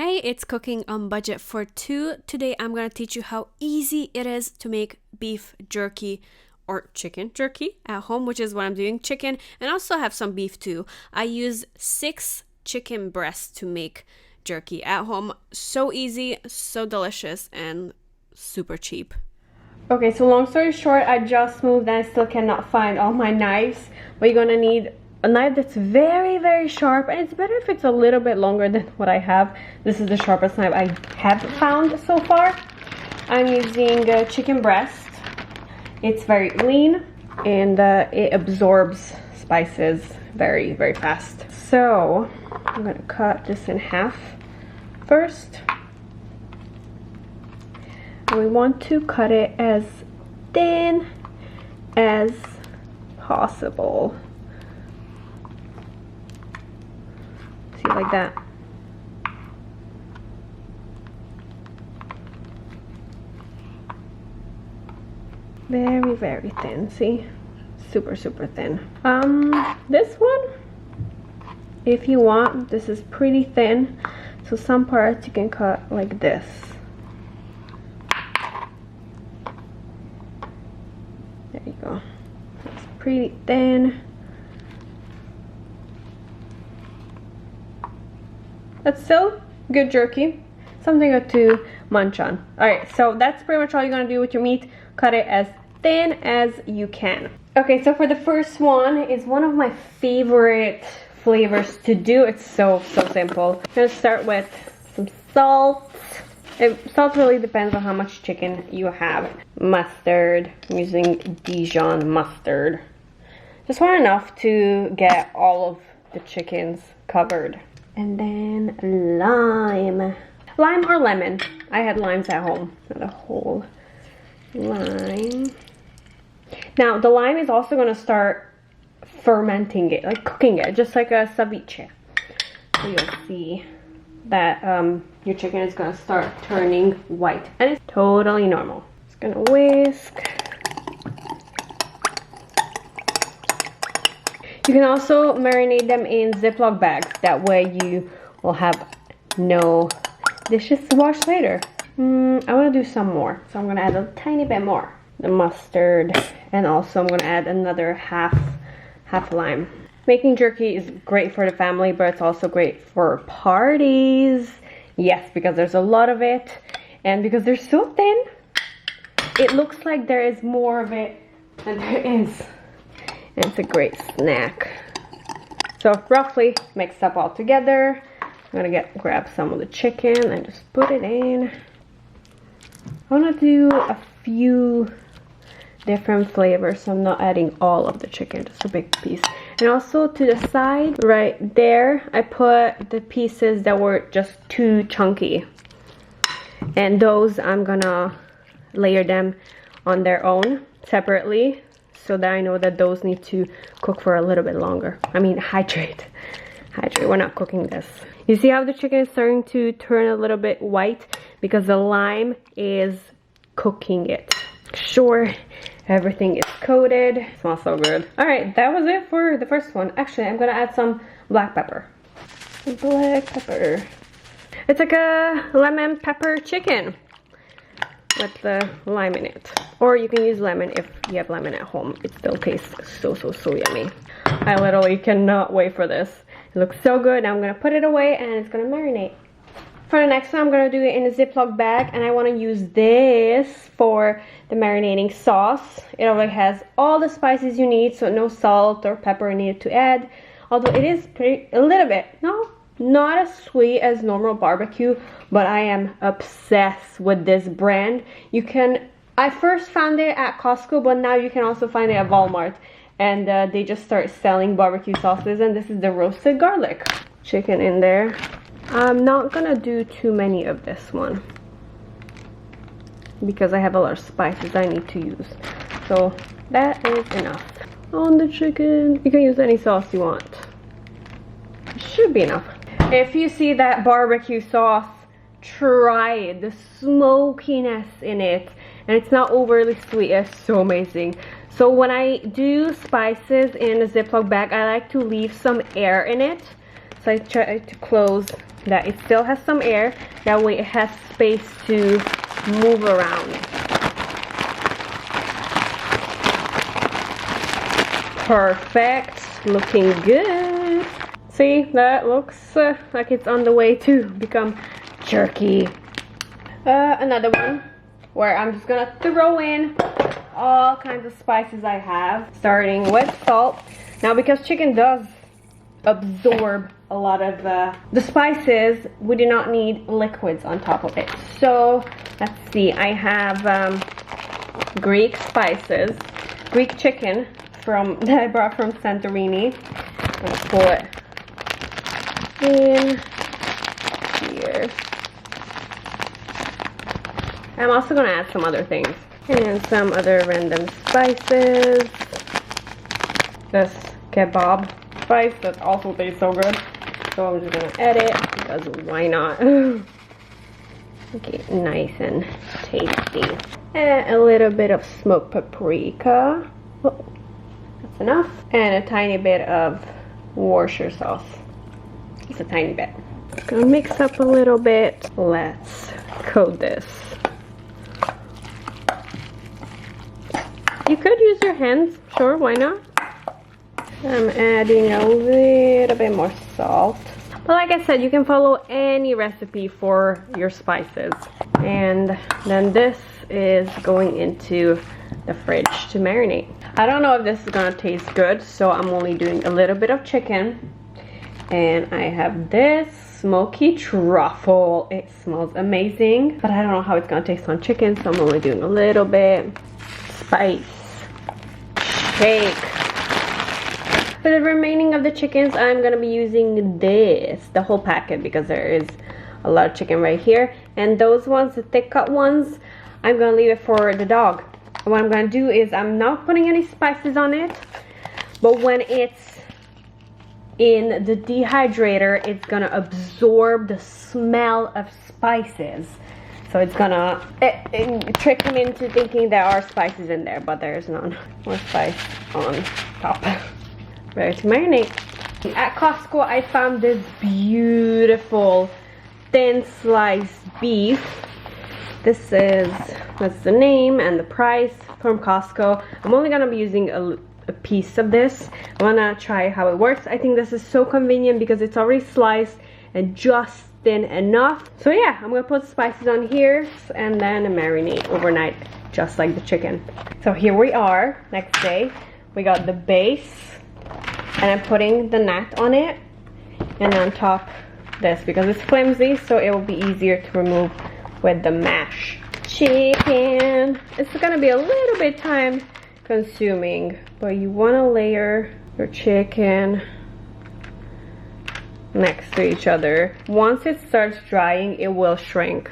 Hey, it's Cooking on Budget for Two. Today I'm going to teach you how easy it is to make beef jerky or chicken jerky at home, which is what I'm doing, chicken, and also have some beef too. I use 6 chicken breasts to make jerky at home. So easy, so delicious, and super cheap. Okay, so long story short, I just moved and I still cannot find all my knives, but you're going to need a knife that's very sharp, and it's better if it's a little bit longer than what I have. This is the sharpest knife I have found so far. I'm using chicken breast. It's very lean and it absorbs spices very fast. So I'm gonna cut this in half first, and we want to cut it as thin as possible. Like that. Very thin. See, super thin. This one, if you want, this is pretty thin, so some parts you can cut like this. There you go. It's pretty thin. That's still good jerky, something good to munch on. Alright, so that's pretty much all you're gonna do with your meat. Cut it as thin as you can. Okay, so for the first one, it's one of my favorite flavors to do. It's so simple. I'm gonna start with some salt. Salt really depends on how much chicken you have. Mustard, I'm using Dijon mustard. Just want enough to get all of the chickens covered. And then lime. Lime or lemon. I had limes at home, not a whole lime. Now the lime is also gonna start fermenting it, like cooking it, just like a ceviche. So you'll see that your chicken is gonna start turning white, and it's totally normal. Just gonna whisk. You can also marinate them in Ziploc bags. That way you will have no dishes to wash later. I want to do some more, so I'm going to add a tiny bit more. The mustard, and also I'm going to add another half lime. Making jerky is great for the family, but it's also great for parties. Yes, because there's a lot of it, and because they're so thin, it looks like there is more of it than there is. It's a great snack. So roughly mixed up all together. I'm gonna grab some of the chicken and just put it in. I want to do a few different flavors, so I'm not adding all of the chicken, just a big piece. And also to the side, right there, I put the pieces that were just too chunky. And those I'm gonna layer them on their own separately, so that I know that those need to cook for a little bit longer. I mean, hydrate. We're not cooking this. You see how the chicken is starting to turn a little bit white? Because the lime is cooking it. Sure, everything is coated. It smells so good. Alright, that was it for the first one. Actually, I'm gonna add some black pepper. Black pepper. It's like a lemon pepper chicken with the lime in it. Or you can use lemon if you have lemon at home. It still tastes so yummy. I literally cannot wait for this. It looks so good. Now I'm gonna put it away and it's gonna marinate. For the next one, I'm gonna do it in a Ziploc bag, and I wanna use this for the marinating sauce. It already has all the spices you need, so no salt or pepper needed to add. Although it is a little bit, not as sweet as normal barbecue, but I am obsessed with this brand. I first found it at Costco, but now you can also find it at Walmart. And they just start selling barbecue sauces, and this is the roasted garlic. Chicken in there. I'm not gonna do too many of this one, because I have a lot of spices I need to use. So that is enough. On the chicken, you can use any sauce you want. It should be enough. If you see that barbecue sauce, try it. The smokiness in it, and it's not overly sweet. It's so amazing. So when I do spices in a Ziploc bag, I like to leave some air in it So I try to close that. It still has some air. That way it has space to move around. Perfect. Looking good. See, that looks like it's on the way to become jerky. Another one where I'm just gonna throw in all kinds of spices I have, starting with salt. Now, because chicken does absorb a lot of the spices, we do not need liquids on top of it. So let's see, I have Greek spices, Greek chicken that I brought from Santorini. I'm gonna pull it in here. I'm also gonna add some other things and some other random spices. This kebab spice that also tastes so good, so I'm just gonna add it because why not? Okay, nice and tasty. And a little bit of smoked paprika. Oh, that's enough. And a tiny bit of Worcestershire sauce. Just a tiny bit. Gonna mix up a little bit. Let's coat this. You could use your hands, sure, why not? I'm adding a little bit more salt. But like I said, you can follow any recipe for your spices. And then this is going into the fridge to marinate. I don't know if this is gonna taste good, so I'm only doing a little bit of chicken. And I have this smoky truffle. It smells amazing, but I don't know how it's gonna taste on chicken, so I'm only doing a little bit. Spice. Shake. For the remaining of the chickens, I'm gonna be using this, the whole packet, because there is a lot of chicken right here. And those ones, the thick cut ones, I'm gonna leave it for the dog. What I'm gonna do is I'm not putting any spices on it, but when it's in the dehydrator, it's gonna absorb the smell of spices. So it's gonna trick him into thinking there are spices in there, but there's none. More spice on top. Ready to marinate. At Costco, I found this beautiful thin sliced beef. That's the name and the price from Costco. I'm only gonna be using a piece of this. I wanna try how it works. I think this is so convenient because it's already sliced and just thin enough. So yeah, I'm gonna put spices on here and then marinate overnight, just like the chicken. So here we are, next day. We got the base, and I'm putting the nut on it, and on top this, because it's flimsy, so it will be easier to remove with the mash. Chicken. It's gonna be a little bit time consuming, but you wanna layer your chicken next to each other. Once it starts drying, it will shrink.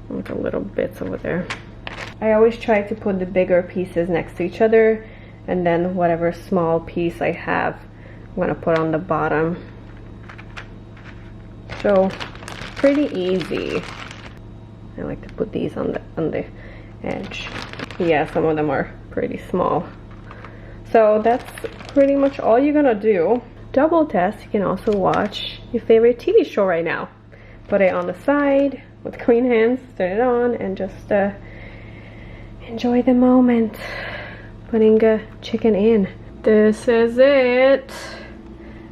With the little bits over there. I always try to put the bigger pieces next to each other, and then whatever small piece I have, I'm gonna put on the bottom. So pretty easy. I like to put these on the edge. Yeah, some of them are pretty small. So that's pretty much all you're gonna do. Double test, you can also watch your favorite TV show right now. Put it on the side with clean hands, turn it on, and just enjoy the moment. Putting chicken in. This is it.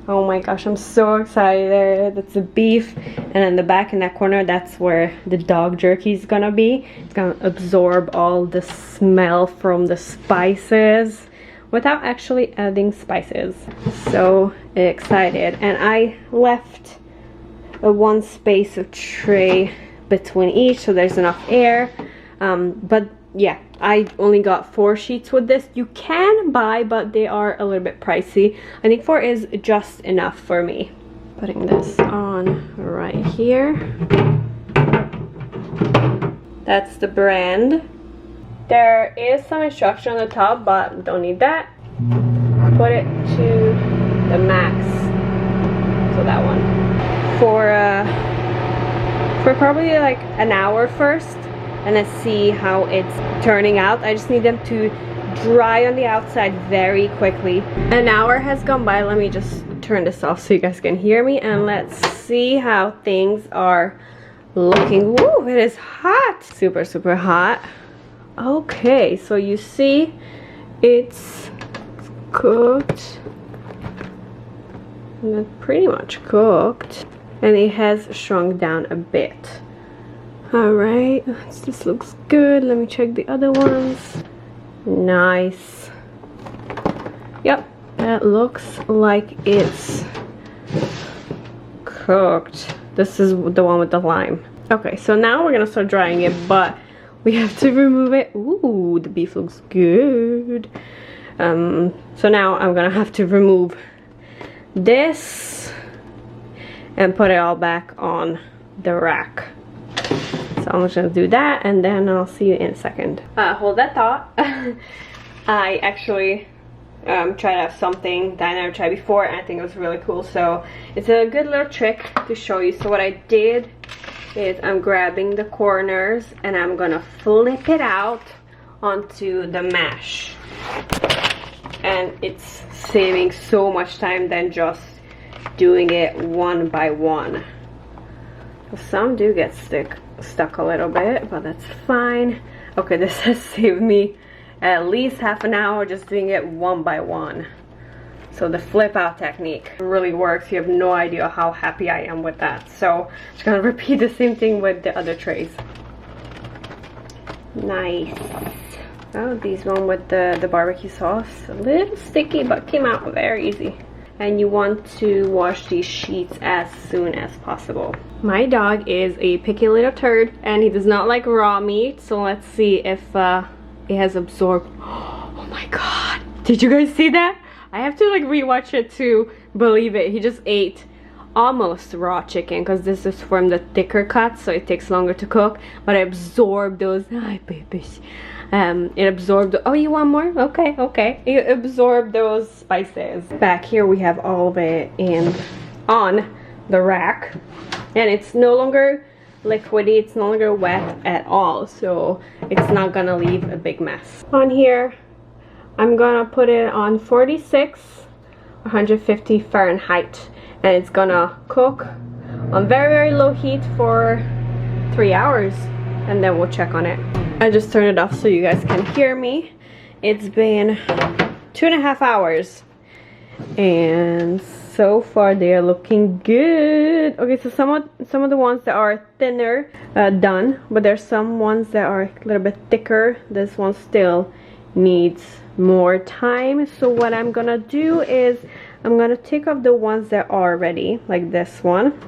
Oh my gosh, I'm so excited. That's the beef, and in the back in that corner, that's where the dog jerky is gonna be. It's gonna absorb all the smell from the spices without actually adding spices. So excited. And I left one space of tray between each, so there's enough air. But yeah, I only got 4 sheets with this. You can buy, but they are a little bit pricey. I think 4 is just enough for me. Putting this on right here. That's the brand. There is some instruction on the top, but don't need that. Put it to the max. So that one. For probably like an hour first, and let's see how it's turning out. I just need them to dry on the outside very quickly. An hour has gone by. Let me just turn this off so you guys can hear me, and let's see how things are looking. Woo, it is hot. Super, super hot. Okay, so you see it's cooked. And it's pretty much cooked. And it has shrunk down a bit. Alright, this looks good. Let me check the other ones. Nice. Yep, that looks like it's cooked. This is the one with the lime. Okay, so now we're gonna start drying it, but we have to remove it. Ooh, the beef looks good. So now I'm gonna have to remove this and put it all back on the rack. So I'm just gonna do that, and then I'll see you in a second. Hold that thought. I actually tried out something that I never tried before, and I think it was really cool. So it's a good little trick to show you. So what I did is I'm grabbing the corners and I'm gonna flip it out onto the mash, and it's saving so much time than just doing it one by one. Some do get stuck a little bit, but that's fine. Okay, this has saved me at least half an hour just doing it one by one. So the flip out technique really works. You have no idea how happy I am with that. So I'm just gonna repeat the same thing with the other trays. Nice. Oh, these one with the barbecue sauce, a little sticky, but came out very easy. And you want to wash these sheets as soon as possible. My dog is a picky little turd, and he does not like raw meat. So let's see if it has absorbed. Oh my god, did you guys see that? I have to like rewatch it to believe it. He just ate almost raw chicken, because this is from the thicker cuts, so it takes longer to cook, but it absorbed those. Hi babies. It absorbed. Oh, you want more? Okay, okay. It absorbed those spices. Back here we have all of it on the rack, and it's no longer liquidy, it's no longer wet at all, so it's not gonna leave a big mess. On here I'm gonna put it on 46 150 Fahrenheit, and it's gonna cook on very low heat for 3 hours, and then we'll check on it. I just turned it off so you guys can hear me. It's been 2.5 hours, and so far they are looking good. Okay, so some of the ones that are thinner done, but there's some ones that are a little bit thicker. This one still needs more time. So what I'm gonna do is I'm gonna take off the ones that are ready, like this one,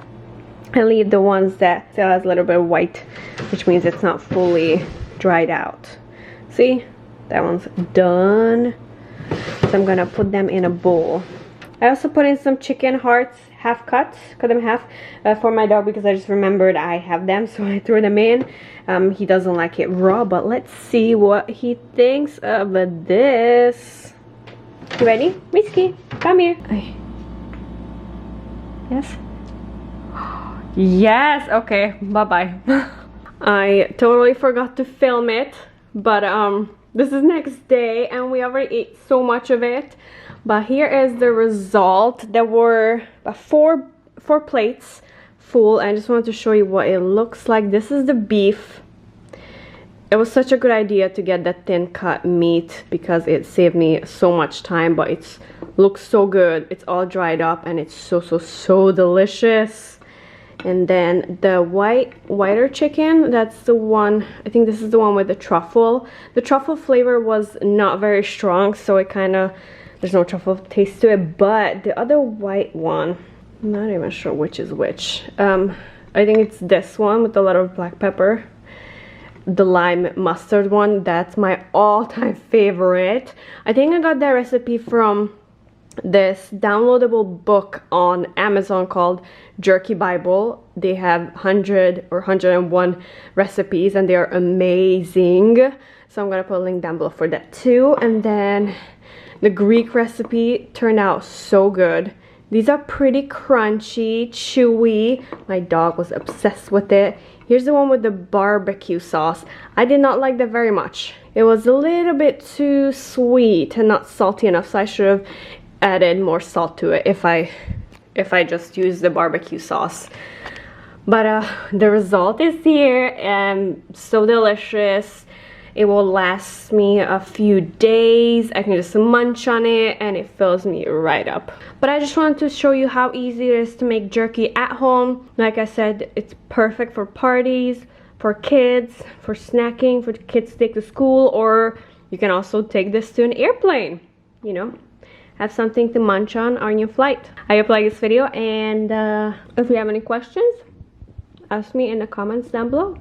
and leave the ones that still has a little bit of white, which means it's not fully dried out. See, that one's done. So I'm gonna put them in a bowl. I also put in some chicken hearts, half cut them in half, for my dog, because I just remembered I have them, so I threw them in. He doesn't like it raw, but let's see what he thinks of this. You ready? Whiskey, come here. Yes? Yes, okay, bye-bye. I totally forgot to film it, but this is next day and we already ate so much of it. But here is the result. There were four plates full, and I just wanted to show you what it looks like. This is the beef. It was such a good idea to get that thin cut meat because it saved me so much time, but it looks so good. It's all dried up and it's so delicious. And then the whiter chicken, that's the one, I think this is the one with the truffle. The truffle flavor was not very strong, so it kind of, there's no truffle taste to it. But the other white one, I'm not even sure which is which. I think it's this one with a lot of black pepper. The lime mustard one, that's my all-time favorite. I think I got that recipe from this downloadable book on Amazon called Jerky Bible. They have 100 or 101 recipes, and they are amazing. So I'm gonna put a link down below for that too. And then the Greek recipe turned out so good. These are pretty crunchy, chewy. My dog was obsessed with it. Here's the one with the barbecue sauce. I did not like that very much. It was a little bit too sweet and not salty enough, so I should have added more salt to it if I just use the barbecue sauce. But the result is here, and so delicious. It will last me a few days. I can just munch on it and it fills me right up. But I just wanted to show you how easy it is to make jerky at home. Like I said, it's perfect for parties, for kids, for snacking, for the kids to take to school, or you can also take this to an airplane, you know, have something to munch on your flight. I hope you like this video, and if you have any questions, ask me in the comments down below.